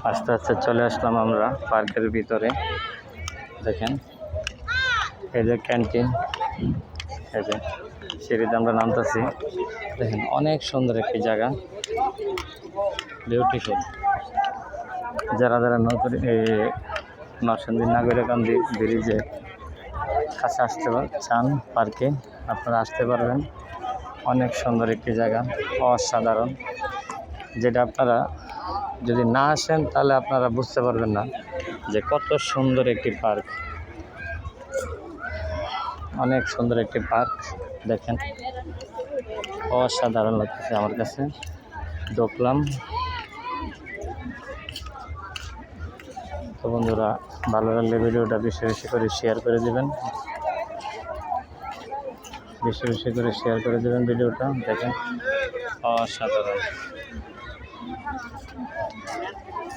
আস্তে আস্তে চলে আসলাম আমরা পার্কের ভিতরে। দেখেন এই যে ক্যান্টিন, এই যে সিঁড়িতে আমরা নামতেছি। দেখেন অনেক সুন্দর একটি জায়গা, বিউটিফুল। যারা যারা নরসিংদী নাগরিকান্দি ব্রিজে কাছে আসতে চান পার্কে, আপনারা আসতে পারবেন। অনেক সুন্দর একটি জায়গা, অসাধারণ, যেটা আপনারা যদি না আসেন তাহলে আপনারা বুঝতে পারবেন না যে কত সুন্দর একটি পার্ক। অনেক সুন্দর একটি পার্ক, দেখেন অসাধারণ লাগতেছে আমার কাছে। ঢুকলাম। তো বন্ধুরা, ভালো লাগলে ভিডিওটা বেশি বেশি করে শেয়ার করে দেবেন, বেশি বেশি করে শেয়ার করে দেবেন ভিডিওটা। দেখেন অসাধারণ।